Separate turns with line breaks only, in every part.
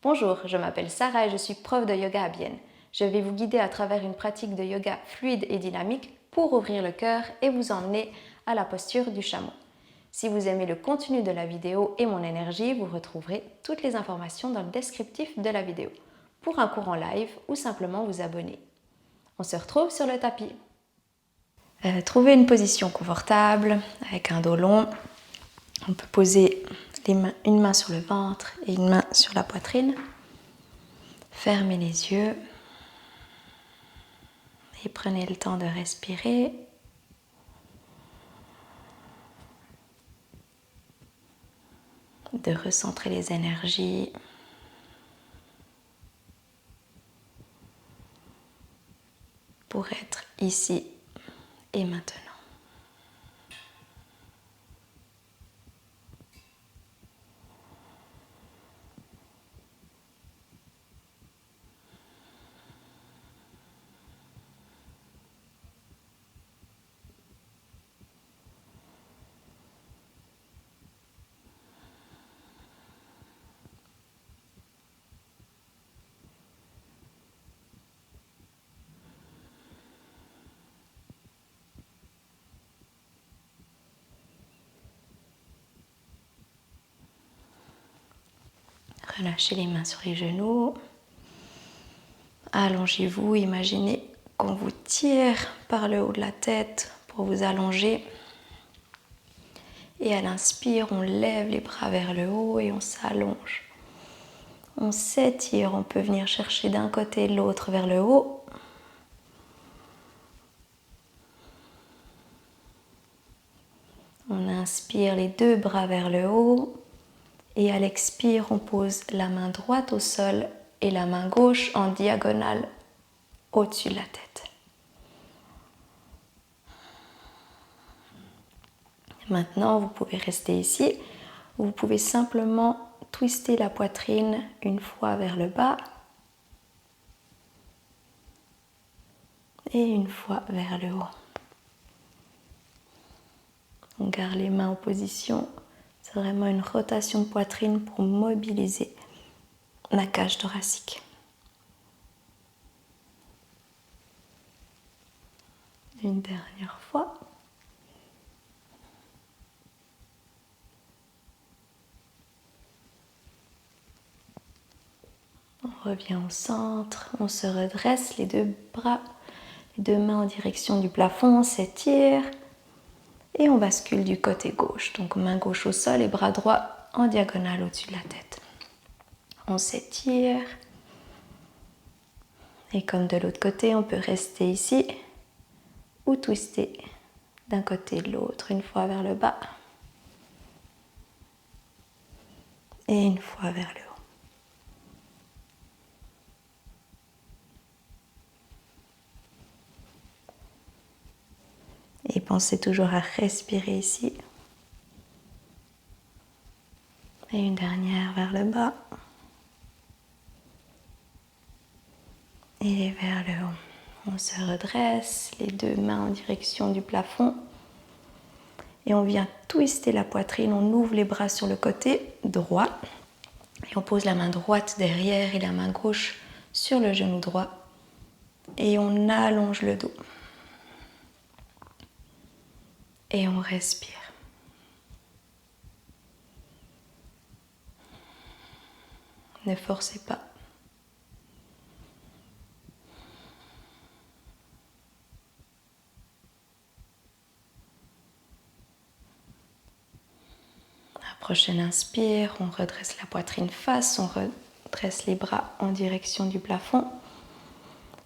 Bonjour, je m'appelle Sarah et je suis prof de yoga à Bienne. Je vais vous guider à travers une pratique de yoga fluide et dynamique pour ouvrir le cœur et vous emmener à la posture du chameau. Si vous aimez le contenu de la vidéo et mon énergie, vous retrouverez toutes les informations dans le descriptif de la vidéo pour un cours en live ou simplement vous abonner. On se retrouve sur le tapis. Trouvez une position confortable avec un dos long. On peut poser une main sur le ventre et une main sur la poitrine. Fermez les yeux et prenez le temps de respirer. De recentrer les énergies. Pour être ici et maintenant. Relâchez les mains sur les genoux. Allongez-vous, imaginez qu'on vous tire par le haut de la tête pour vous allonger. Et à l'inspire, on lève les bras vers le haut et on s'allonge. On s'étire, on peut venir chercher d'un côté et de l'autre vers le haut. On inspire les deux bras vers le haut. Et à l'expire, on pose la main droite au sol et la main gauche en diagonale au-dessus de la tête. Maintenant, vous pouvez rester ici. Vous pouvez simplement twister la poitrine une fois vers le bas et une fois vers le haut. On garde les mains en position. C'est vraiment une rotation de poitrine pour mobiliser la cage thoracique. Une dernière fois. On revient au centre, on se redresse, les deux bras, les deux mains en direction du plafond, on s'étire et on bascule du côté gauche. Donc main gauche au sol et bras droit en diagonale au-dessus de la tête. On s'étire et comme de l'autre côté, on peut rester ici ou twister d'un côté et de l'autre, une fois vers le bas et une fois vers le haut. Et pensez toujours à respirer ici. Et une dernière vers le bas. Et vers le haut. On se redresse, les deux mains en direction du plafond. Et on vient twister la poitrine, on ouvre les bras sur le côté droit. Et on pose la main droite derrière et la main gauche sur le genou droit. Et on allonge le dos. Et on respire. Ne forcez pas. Prochaine inspire, on redresse la poitrine face, on redresse les bras en direction du plafond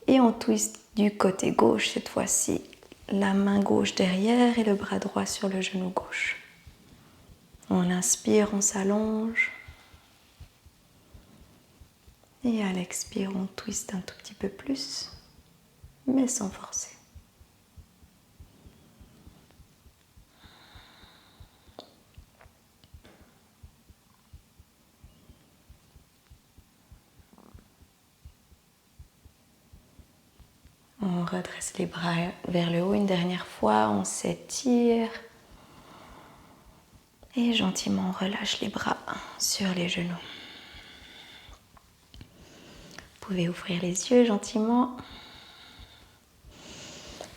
et on twiste du côté gauche cette fois-ci, la main gauche derrière et le bras droit sur le genou gauche. On inspire, on s'allonge et à l'expire, on twiste un tout petit peu plus, mais sans forcer. On redresse les bras vers le haut une dernière fois, on s'étire et gentiment on relâche les bras sur les genoux. pouvez ouvrir les yeux gentiment.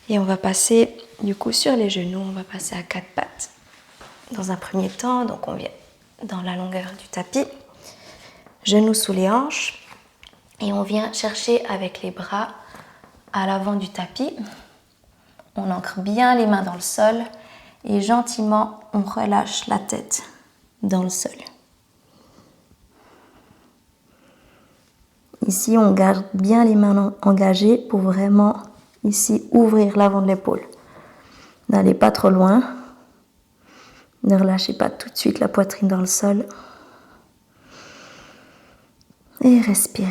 Et on va passer du coup sur les genoux, on va passer à 4 pattes. Dans un premier temps, donc on vient dans la longueur du tapis, genoux sous les hanches. Et on vient chercher avec les bras à l'avant du tapis. On ancre bien les mains dans le sol et gentiment on relâche la tête dans le sol. Ici, on garde bien les mains engagées pour vraiment ici ouvrir l'avant de l'épaule. N'allez pas trop loin. Ne relâchez pas tout de suite la poitrine dans le sol. Et respirez.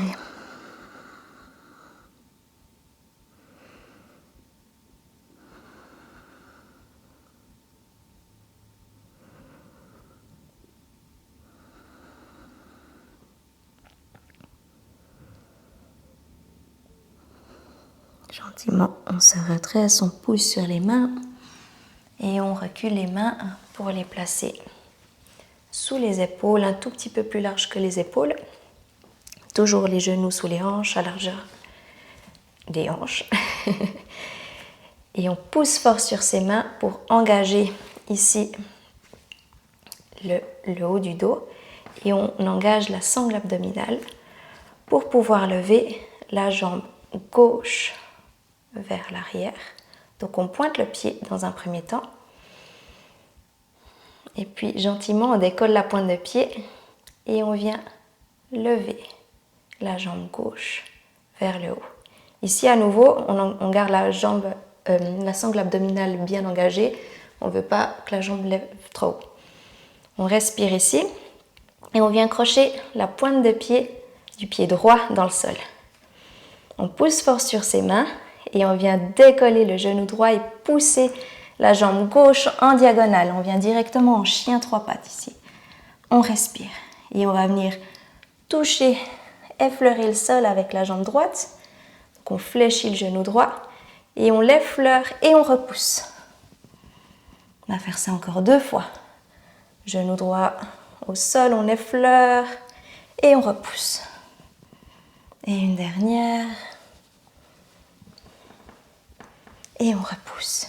Gentiment, on se redresse, on pousse sur les mains et on recule les mains pour les placer sous les épaules, un tout petit peu plus large que les épaules. Toujours les genoux sous les hanches, à largeur des hanches. Et on pousse fort sur ses mains pour engager ici le haut du dos. Et on engage la sangle abdominale pour pouvoir lever la jambe gauche vers l'arrière. Donc on pointe le pied dans un premier temps. Et puis gentiment on décolle la pointe de pied et on vient lever la jambe gauche vers le haut. Ici à nouveau on garde la sangle abdominale bien engagée. On ne veut pas que la jambe lève trop haut. On respire ici et on vient crocher la pointe de pied du pied droit dans le sol. On pousse fort sur ses mains et on vient décoller le genou droit et pousser la jambe gauche en diagonale. On vient directement en chien 3 pattes ici. On respire et on va venir toucher, effleurer le sol avec la jambe droite. Donc on fléchit le genou droit et on l'effleure et on repousse. On va faire ça encore 2 fois. Genou droit au sol, on effleure et on repousse. Et une dernière. Et on repousse.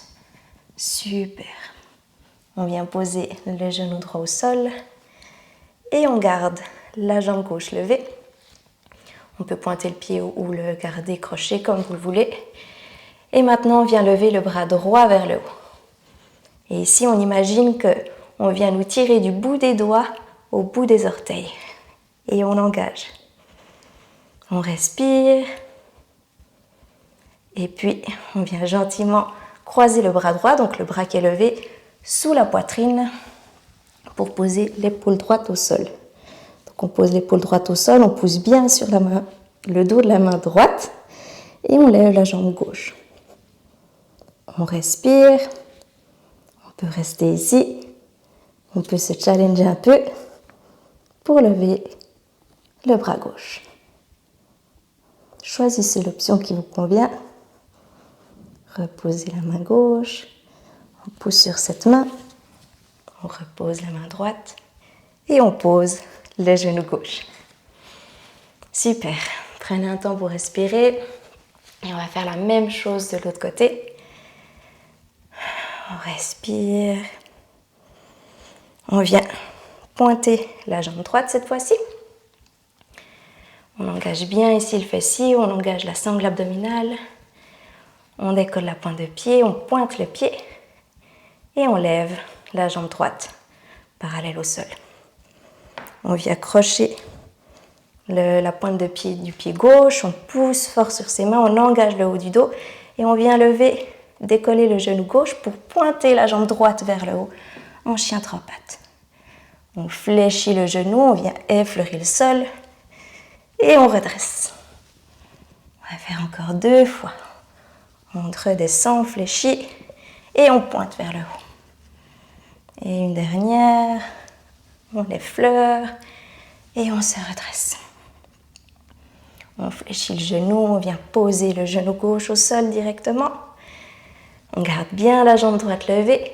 Super. On vient poser le genou droit au sol et on garde la jambe gauche levée. On peut pointer le pied ou le garder crochet comme vous le voulez. Et maintenant, on vient lever le bras droit vers le haut. Et ici, on imagine qu'on vient nous tirer du bout des doigts au bout des orteils. Et on engage. On respire. Et puis, on vient gentiment croiser le bras droit, donc le bras qui est levé sous la poitrine pour poser l'épaule droite au sol. Donc on pose l'épaule droite au sol, on pousse bien sur le dos de la main droite et on lève la jambe gauche. On respire, on peut rester ici, on peut se challenger un peu pour lever le bras gauche. Choisissez l'option qui vous convient. Reposez la main gauche, on pousse sur cette main, on repose la main droite et on pose le genou gauche. Super, prenez un temps pour respirer et on va faire la même chose de l'autre côté. On respire, on vient pointer la jambe droite cette fois-ci. On engage bien ici le fessier, on engage la sangle abdominale. On décolle la pointe de pied, on pointe le pied et on lève la jambe droite parallèle au sol. On vient accrocher la pointe de pied du pied gauche, on pousse fort sur ses mains, on engage le haut du dos et on vient lever, décoller le genou gauche pour pointer la jambe droite vers le haut en chien 3 pattes. On fléchit le genou, on vient effleurer le sol et on redresse. On va faire encore 2 fois. On redescend, on fléchit et on pointe vers le haut. Et une dernière, on effleure et on se redresse. On fléchit le genou, on vient poser le genou gauche au sol directement. On garde bien la jambe droite levée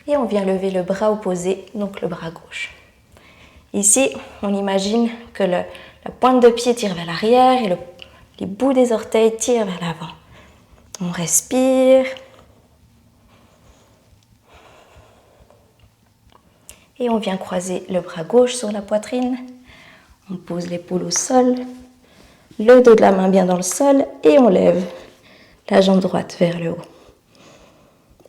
et on vient lever le bras opposé, donc le bras gauche. Ici, on imagine que la pointe de pied tire vers l'arrière et Les bouts des orteils tirent vers l'avant. On respire. Et on vient croiser le bras gauche sur la poitrine. On pose l'épaule au sol. Le dos de la main bien dans le sol. Et on lève la jambe droite vers le haut.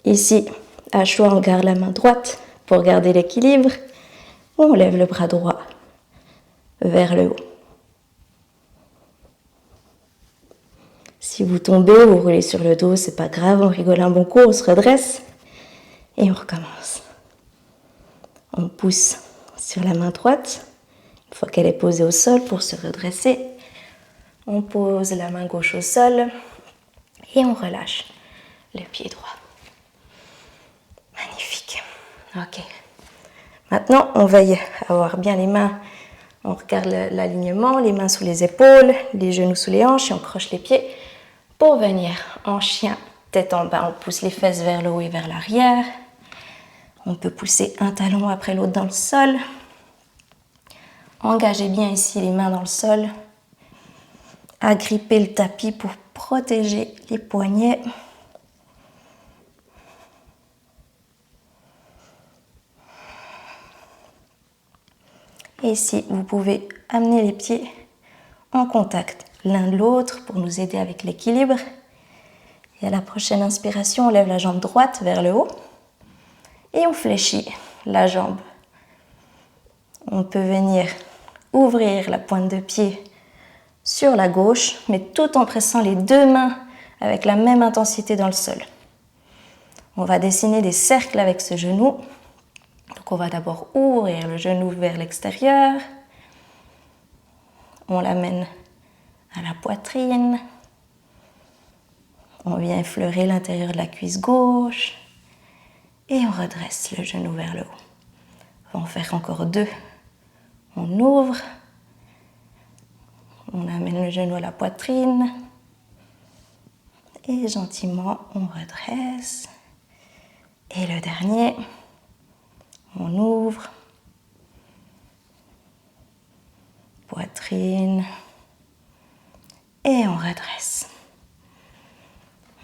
Ici, à choix, on garde la main droite pour garder l'équilibre. On lève le bras droit vers le haut. Si vous tombez, vous roulez sur le dos, c'est pas grave, on rigole un bon coup, on se redresse et on recommence. On pousse sur la main droite, une fois qu'elle est posée au sol pour se redresser. On pose la main gauche au sol et on relâche le pied droit. Magnifique. Ok. Maintenant, on veille à avoir bien les mains. On regarde l'alignement, les mains sous les épaules, les genoux sous les hanches et on croche les pieds pour venir en chien, tête en bas. On pousse les fesses vers le haut et vers l'arrière. On peut pousser un talon après l'autre dans le sol. Engagez bien ici les mains dans le sol. Agrippez le tapis pour protéger les poignets. Et ici, vous pouvez amener les pieds en contact l'un de l'autre pour nous aider avec l'équilibre. Et à la prochaine inspiration, on lève la jambe droite vers le haut et on fléchit la jambe. On peut venir ouvrir la pointe de pied sur la gauche, mais tout en pressant les deux mains avec la même intensité dans le sol. On va dessiner des cercles avec ce genou. Donc on va d'abord ouvrir le genou vers l'extérieur. On l'amène à la poitrine. On vient effleurer l'intérieur de la cuisse gauche. Et on redresse le genou vers le haut. On va en faire encore deux. On ouvre. On amène le genou à la poitrine. Et gentiment, on redresse. Et le dernier, on ouvre. Poitrine. Et on redresse.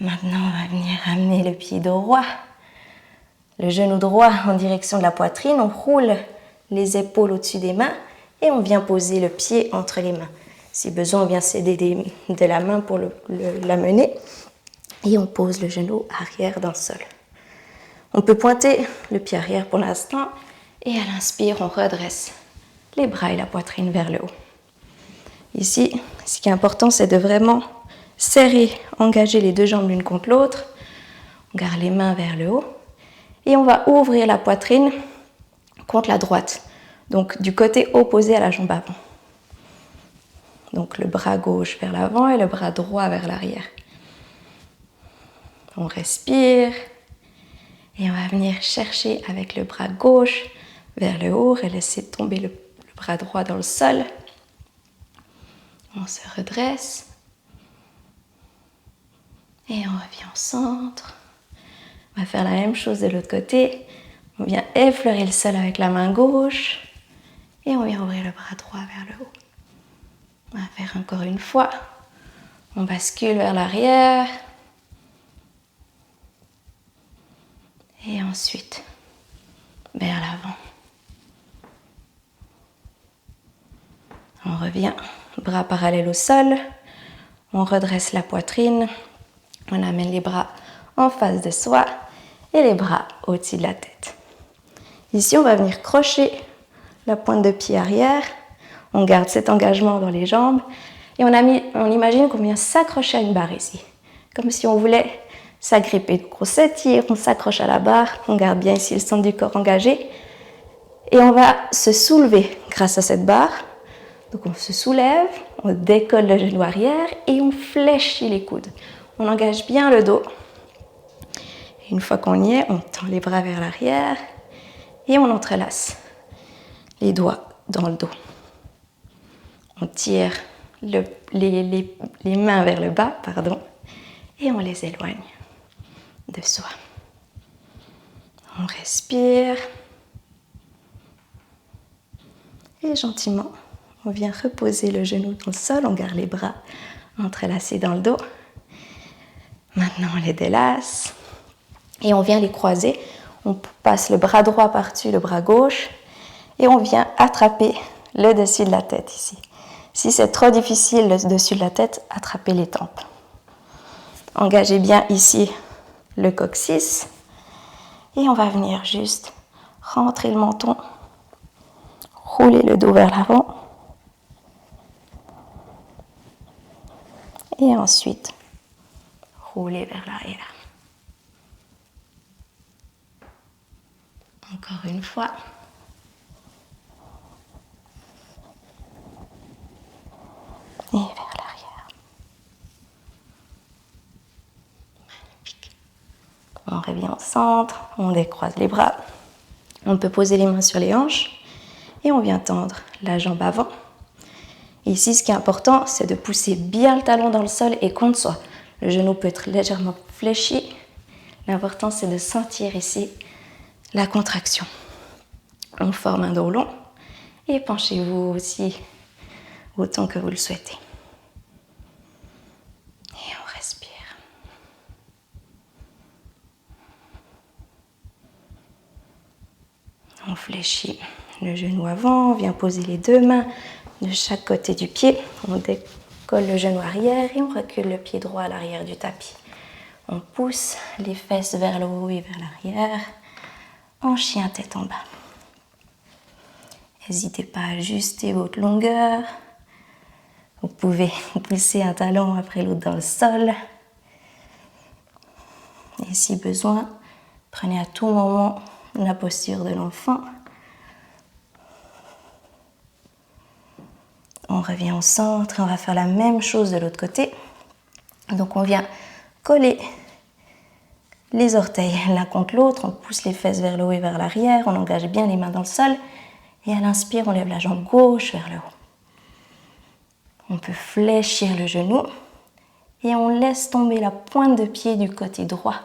Maintenant, on va venir amener le pied droit, le genou droit en direction de la poitrine. On roule les épaules au-dessus des mains et on vient poser le pied entre les mains. Si besoin, on vient s'aider de la main pour l'amener. Et on pose le genou arrière dans le sol. On peut pointer le pied arrière pour l'instant. Et à l'inspire, on redresse les bras et la poitrine vers le haut. Ici, ce qui est important, c'est de vraiment serrer, engager les deux jambes l'une contre l'autre. On garde les mains vers le haut. Et on va ouvrir la poitrine contre la droite. Donc du côté opposé à la jambe avant. Donc le bras gauche vers l'avant et le bras droit vers l'arrière. On respire. Et on va venir chercher avec le bras gauche vers le haut et laisser tomber le bras droit dans le sol. On se redresse. Et on revient au centre. On va faire la même chose de l'autre côté. On vient effleurer le sol avec la main gauche. Et on vient ouvrir le bras droit vers le haut. On va faire encore une fois. On bascule vers l'arrière. Et ensuite, vers l'avant. On revient, bras parallèles au sol. On redresse la poitrine. On amène les bras en face de soi et les bras au-dessus de la tête. Ici, on va venir crocher la pointe de pied arrière. On garde cet engagement dans les jambes. Et on imagine qu'on vient s'accrocher à une barre ici. Comme si on voulait s'agripper. Donc on s'étire, on s'accroche à la barre. On garde bien ici le centre du corps engagé. Et on va se soulever grâce à cette barre. Donc on se soulève, on décolle le genou arrière et on fléchit les coudes. On engage bien le dos. Et une fois qu'on y est, on tend les bras vers l'arrière et on entrelace les doigts dans le dos. On tire les mains vers le bas, et on les éloigne de soi. On respire. Et gentiment, on vient reposer le genou dans le sol, on garde les bras entrelacés dans le dos. Maintenant, on les délace et on vient les croiser. On passe le bras droit par-dessus le bras gauche et on vient attraper le dessus de la tête ici. Si c'est trop difficile le dessus de la tête, attrapez les tempes. Engagez bien ici le coccyx et on va venir juste rentrer le menton, rouler le dos vers l'avant et ensuite rouler vers l'arrière. Encore une fois. Et vers l'arrière. Magnifique. On revient au centre, on décroise les bras. On peut poser les mains sur les hanches et on vient tendre la jambe avant. Et ici, ce qui est important, c'est de pousser bien le talon dans le sol et contre soi. Le genou peut être légèrement fléchi. L'important, c'est de sentir ici la contraction. On forme un dos long et penchez-vous aussi autant que vous le souhaitez. Et on respire. On fléchit le genou avant, on vient poser les deux mains de chaque côté du pied. On décolle le genou arrière et on recule le pied droit à l'arrière du tapis. On pousse les fesses vers le haut et vers l'arrière en chien tête en bas. N'hésitez pas à ajuster votre longueur. Vous pouvez pousser un talon après l'autre dans le sol. Et si besoin, prenez à tout moment la posture de l'enfant. On revient au centre et on va faire la même chose de l'autre côté. Donc on vient coller les orteils l'un contre l'autre, on pousse les fesses vers le haut et vers l'arrière, on engage bien les mains dans le sol et à l'inspire, on lève la jambe gauche vers le haut. On peut fléchir le genou et on laisse tomber la pointe de pied du côté droit.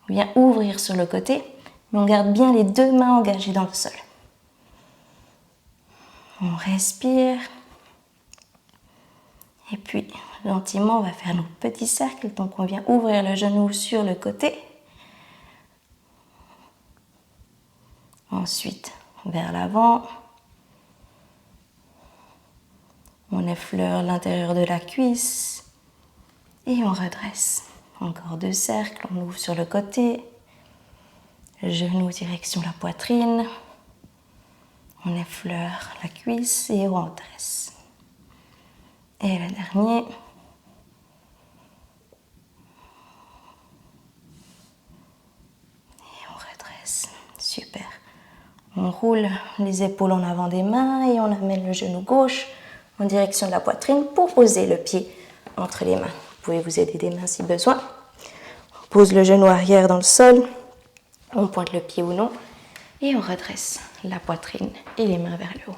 On vient ouvrir sur le côté, mais on garde bien les deux mains engagées dans le sol. On respire. Et puis, gentiment, on va faire nos petits cercles. Donc, on vient ouvrir le genou sur le côté. Ensuite, vers l'avant. On effleure l'intérieur de la cuisse. Et on redresse. Encore deux cercles. On ouvre sur le côté. Genou direction la poitrine. On effleure la cuisse et on redresse. Et le dernier. Et on redresse. Super. On roule les épaules en avant des mains et on amène le genou gauche en direction de la poitrine pour poser le pied entre les mains. Vous pouvez vous aider des mains si besoin. On pose le genou arrière dans le sol. On pointe le pied ou non. Et on redresse la poitrine et les mains vers le haut.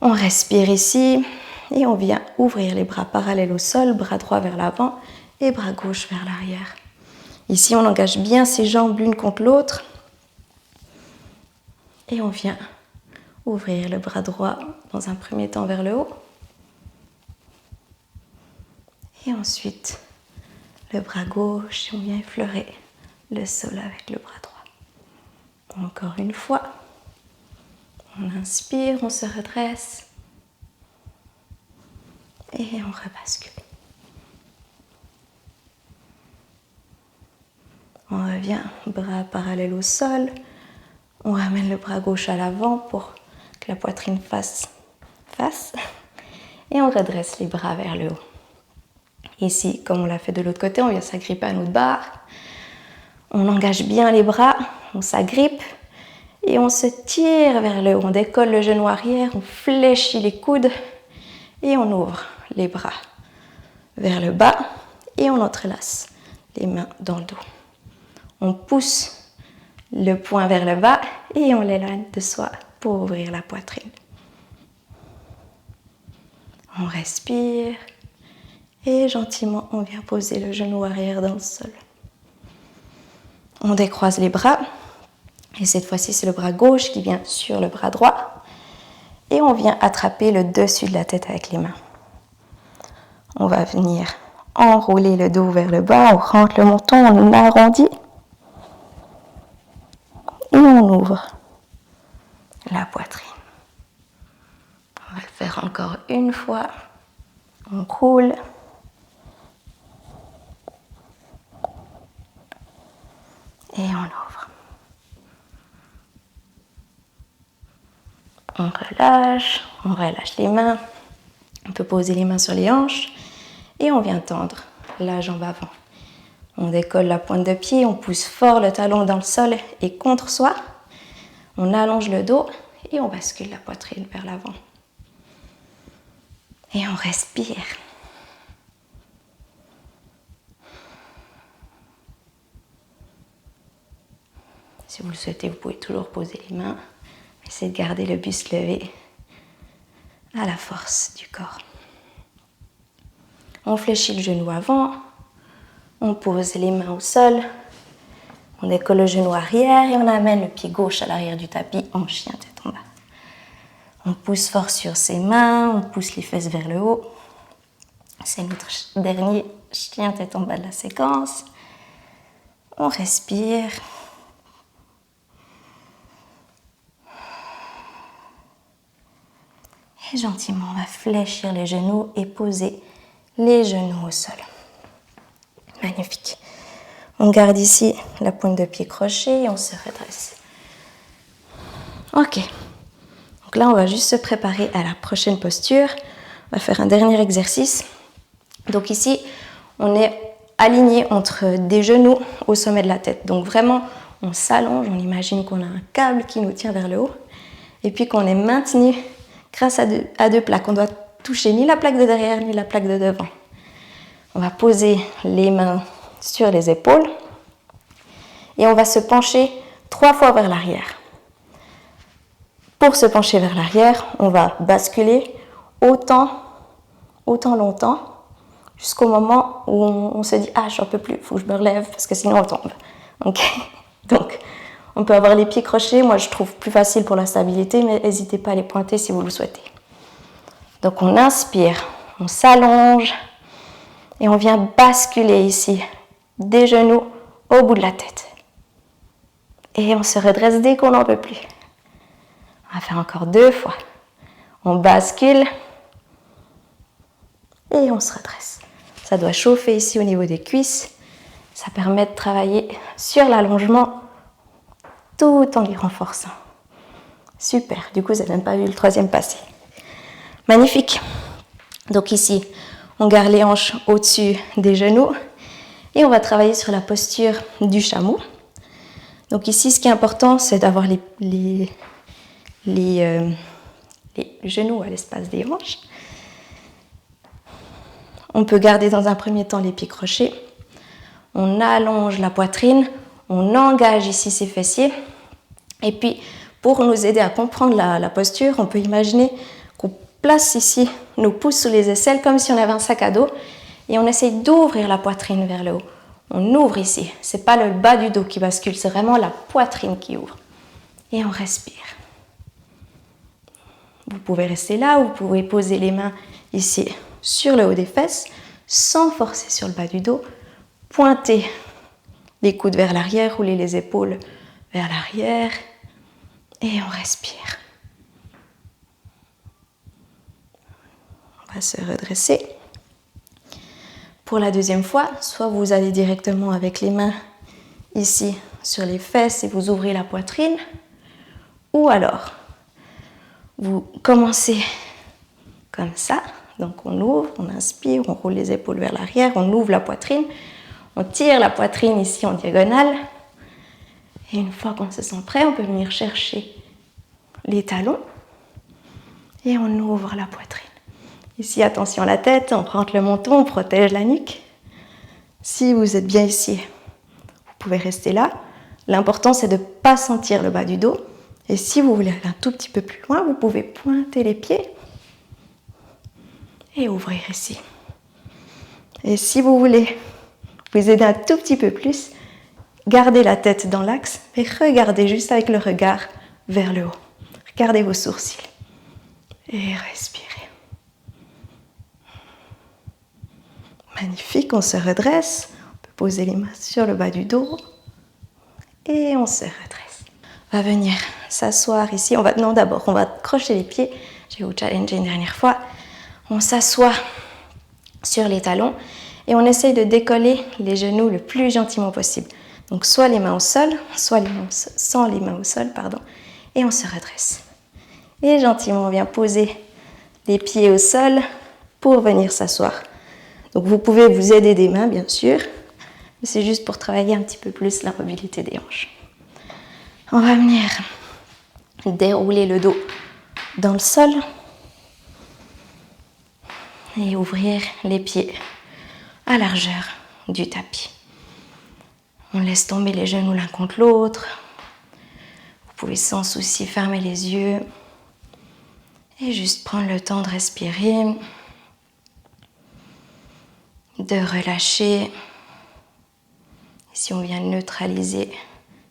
On respire ici. Et on vient ouvrir les bras parallèles au sol, bras droit vers l'avant et bras gauche vers l'arrière. Ici, on engage bien ses jambes l'une contre l'autre. Et on vient ouvrir le bras droit dans un premier temps vers le haut. Et ensuite, le bras gauche, on vient effleurer le sol avec le bras droit. Encore une fois. On inspire, on se redresse. Et on rebascule. On revient, bras parallèles au sol. On ramène le bras gauche à l'avant pour que la poitrine fasse face. Et on redresse les bras vers le haut. Ici, comme on l'a fait de l'autre côté, on vient s'agripper à notre barre. On engage bien les bras, on s'agrippe et on se tire vers le haut. On décolle le genou arrière, on fléchit les coudes et on ouvre les bras vers le bas et on entrelace les mains dans le dos. On pousse le poing vers le bas et on l'éloigne de soi pour ouvrir la poitrine. On respire et gentiment on vient poser le genou arrière dans le sol. On décroise les bras et cette fois-ci c'est le bras gauche qui vient sur le bras droit et on vient attraper le dessus de la tête avec les mains. On va venir enrouler le dos vers le bas, on rentre le menton, on arrondit et on ouvre la poitrine. On va le faire encore une fois. On roule. Et on ouvre. On relâche les mains. On peut poser les mains sur les hanches et on vient tendre la jambe avant. On décolle la pointe de pied, on pousse fort le talon dans le sol et contre soi. On allonge le dos et on bascule la poitrine vers l'avant. Et on respire. Si vous le souhaitez, vous pouvez toujours poser les mains. Essayez de garder le buste levé à la force du corps. On fléchit le genou avant. On pose les mains au sol. On décolle le genou arrière et on amène le pied gauche à l'arrière du tapis en chien tête en bas. On pousse fort sur ses mains, on pousse les fesses vers le haut. C'est notre dernier chien tête en bas de la séquence. On respire. Et gentiment, on va fléchir les genoux et poser les genoux au sol. Magnifique. On garde ici la pointe de pied crochet et on se redresse. Ok. Donc là, on va juste se préparer à la prochaine posture. On va faire un dernier exercice. Donc ici, on est aligné entre des genoux au sommet de la tête. Donc vraiment, on s'allonge, on imagine qu'on a un câble qui nous tient vers le haut. Et puis qu'on est maintenu grâce à deux plaques. On doit toucher ni la plaque de derrière, ni la plaque de devant. On va poser les mains sur les épaules. Et on va se pencher 3 fois vers l'arrière. Pour se pencher vers l'arrière, on va basculer autant longtemps, jusqu'au moment où on se dit « Ah, j'en peux plus, il faut que je me relève parce que sinon on tombe. » Okay. Donc, on peut avoir les pieds crochés. Moi, je trouve plus facile pour la stabilité, mais n'hésitez pas à les pointer si vous le souhaitez. Donc, on inspire, on s'allonge et on vient basculer ici des genoux au bout de la tête. Et on se redresse dès qu'on n'en peut plus. On va faire encore 2 fois. On bascule et on se redresse. Ça doit chauffer ici au niveau des cuisses. Ça permet de travailler sur l'allongement tout en les renforçant. Super. Du coup, vous n'avez même pas vu le 3e passer. Magnifique. Donc ici, on garde les hanches au-dessus des genoux et on va travailler sur la posture du chameau. Donc ici, ce qui est important, c'est d'avoir les genoux à l'espace des hanches. On peut garder dans un premier temps les pieds crochés. On allonge la poitrine, on engage ici ses fessiers. Et puis, pour nous aider à comprendre la posture, on peut imaginer qu'on place ici nos pouces sous les aisselles comme si on avait un sac à dos et on essaye d'ouvrir la poitrine vers le haut. On ouvre ici. Ce n'est pas le bas du dos qui bascule, c'est vraiment la poitrine qui ouvre. Et on respire. Vous pouvez rester là ou vous pouvez poser les mains ici sur le haut des fesses sans forcer sur le bas du dos. Pointez les coudes vers l'arrière, roulez les épaules vers l'arrière et on respire. On va se redresser. Pour la 2e fois, soit vous allez directement avec les mains ici sur les fesses et vous ouvrez la poitrine, ou alors vous commencez comme ça. Donc on ouvre, on inspire, on roule les épaules vers l'arrière, on ouvre la poitrine, on tire la poitrine ici en diagonale. Et une fois qu'on se sent prêt, on peut venir chercher les talons et on ouvre la poitrine. Ici, attention à la tête, on rentre le menton, on protège la nuque. Si vous êtes bien ici, vous pouvez rester là. L'important, c'est de ne pas sentir le bas du dos. Et si vous voulez aller un tout petit peu plus loin, vous pouvez pointer les pieds et ouvrir ici. Et si vous voulez vous aider un tout petit peu plus, gardez la tête dans l'axe, mais regardez juste avec le regard vers le haut. Regardez vos sourcils et respirez. Magnifique, on se redresse. On peut poser les mains sur le bas du dos. Et on se redresse. On va venir s'asseoir ici. Non, d'abord, on va crocher les pieds. Je vais vous challenger une dernière fois. On s'assoit sur les talons et on essaye de décoller les genoux le plus gentiment possible. Donc, soit les mains au sol, soit sans les mains au sol, pardon. Et on se redresse. Et gentiment, on vient poser les pieds au sol pour venir s'asseoir. Donc, vous pouvez vous aider des mains, bien sûr. Mais c'est juste pour travailler un petit peu plus la mobilité des hanches. On va venir dérouler le dos dans le sol et ouvrir les pieds à largeur du tapis. On laisse tomber les genoux l'un contre l'autre. Vous pouvez sans souci fermer les yeux et juste prendre le temps de respirer, de relâcher. Ici, on vient neutraliser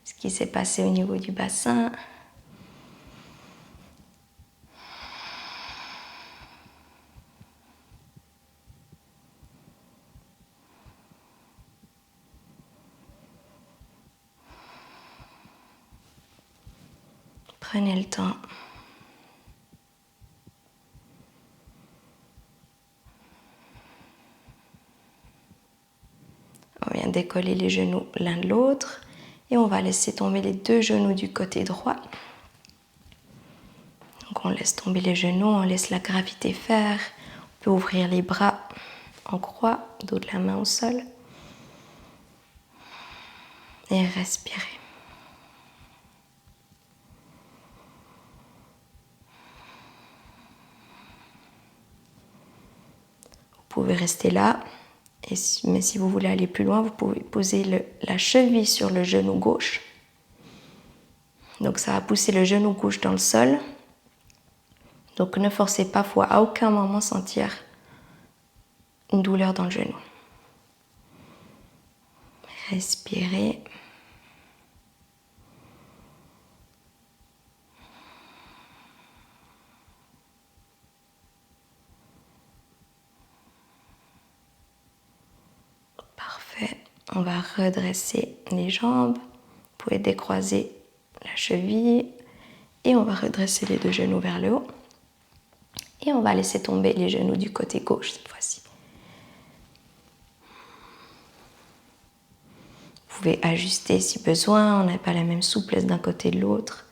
ce qui s'est passé au niveau du bassin. Prenez le temps. On vient décoller les genoux l'un de l'autre et on va laisser tomber les deux genoux du côté droit. Donc on laisse tomber les genoux, on laisse la gravité faire. On peut ouvrir les bras en croix, dos de la main au sol et respirer. Vous pouvez rester là. Mais si vous voulez aller plus loin, vous pouvez poser la cheville sur le genou gauche. Donc ça va pousser le genou gauche dans le sol. Donc ne forcez pas, il ne faut à aucun moment sentir une douleur dans le genou. Respirez. Parfait. On va redresser les jambes. Vous pouvez décroiser la cheville et on va redresser les deux genoux vers le haut. Et on va laisser tomber les genoux du côté gauche cette fois-ci. Vous pouvez ajuster si besoin, on n'a pas la même souplesse d'un côté et de l'autre.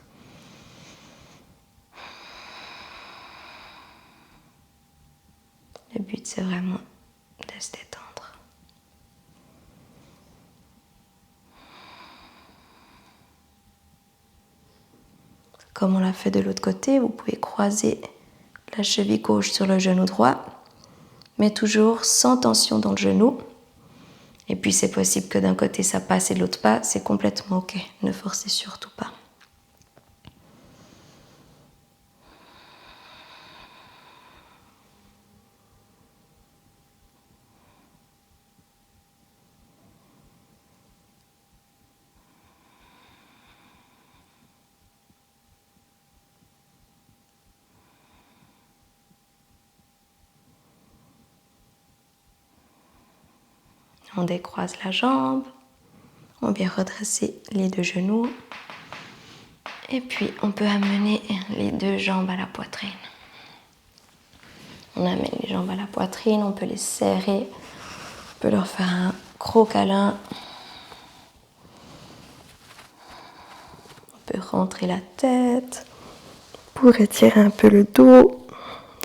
Le but, c'est vraiment de se détendre. Comme on l'a fait de l'autre côté, vous pouvez croiser la cheville gauche sur le genou droit, mais toujours sans tension dans le genou. Et puis c'est possible que d'un côté ça passe et de l'autre pas, c'est complètement ok, ne forcez surtout pas. On décroise la jambe, on vient redresser les deux genoux et puis on peut amener les deux jambes à la poitrine. On amène les jambes à la poitrine, on peut les serrer, on peut leur faire un gros câlin. On peut rentrer la tête pour étirer un peu le dos.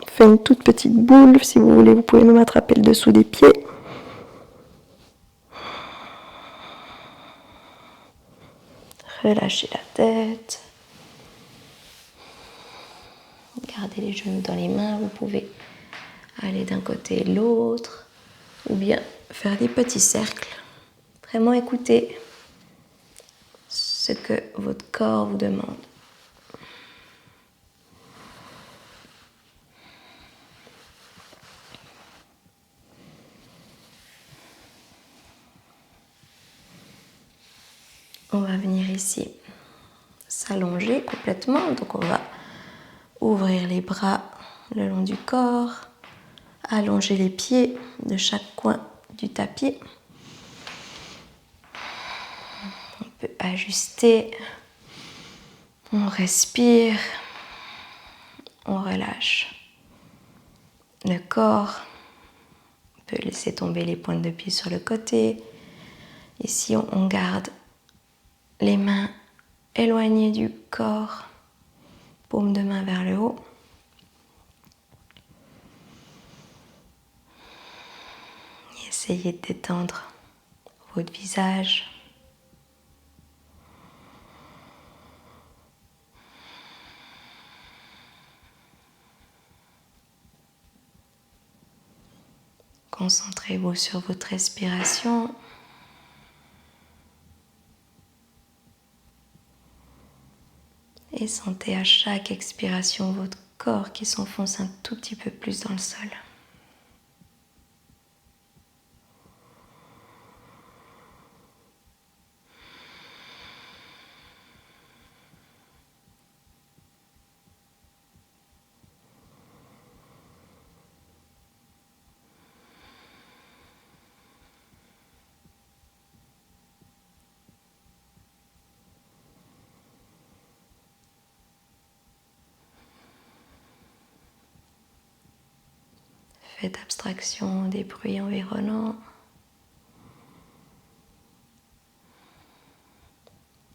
On fait une toute petite boule, si vous voulez, vous pouvez même attraper le dessous des pieds. Relâchez la tête. Gardez les genoux dans les mains. Vous pouvez aller d'un côté et de l'autre. Ou bien faire des petits cercles. Vraiment écouter ce que votre corps vous demande. On va venir ici s'allonger complètement. Donc on va ouvrir les bras le long du corps, allonger les pieds de chaque coin du tapis. On peut ajuster, on respire, on relâche le corps. On peut laisser tomber les pointes de pied sur le côté. Ici, on garde les mains éloignées du corps, paume de main vers le haut. Et essayez de détendre votre visage. Concentrez-vous sur votre respiration. Et sentez à chaque expiration votre corps qui s'enfonce un tout petit peu plus dans le sol. Faites abstraction des bruits environnants,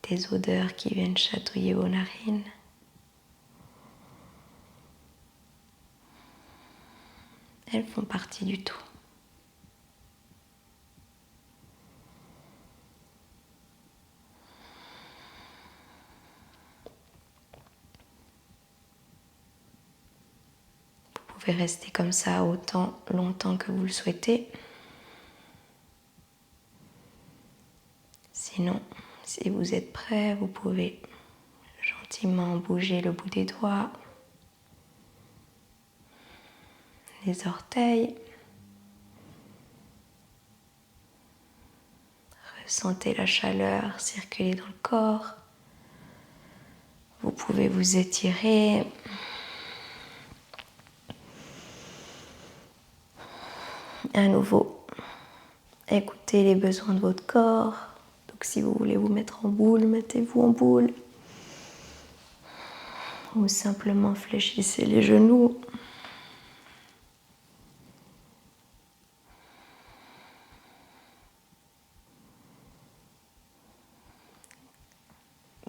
des odeurs qui viennent chatouiller vos narines. Elles font partie du tout. Vous pouvez rester comme ça autant longtemps que vous le souhaitez. Sinon, si vous êtes prêt, vous pouvez gentiment bouger le bout des doigts, les orteils. Ressentez la chaleur circuler dans le corps. Vous pouvez vous étirer. À nouveau, écoutez les besoins de votre corps. Donc si vous voulez vous mettre en boule, mettez-vous en boule. Ou simplement fléchissez les genoux.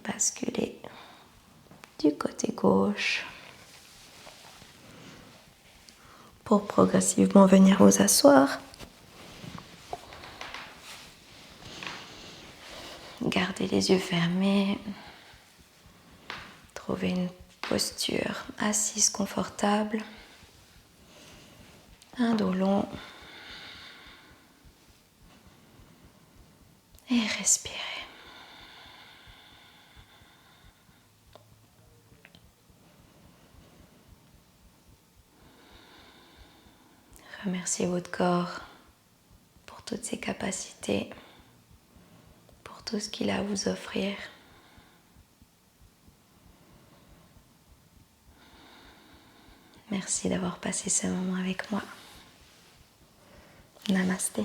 Basculez du côté gauche pour progressivement venir vous asseoir. Gardez les yeux fermés. Trouvez une posture assise confortable. Un dos long. Et respirez. Remerciez votre corps pour toutes ses capacités, pour tout ce qu'il a à vous offrir. Merci d'avoir passé ce moment avec moi. Namasté.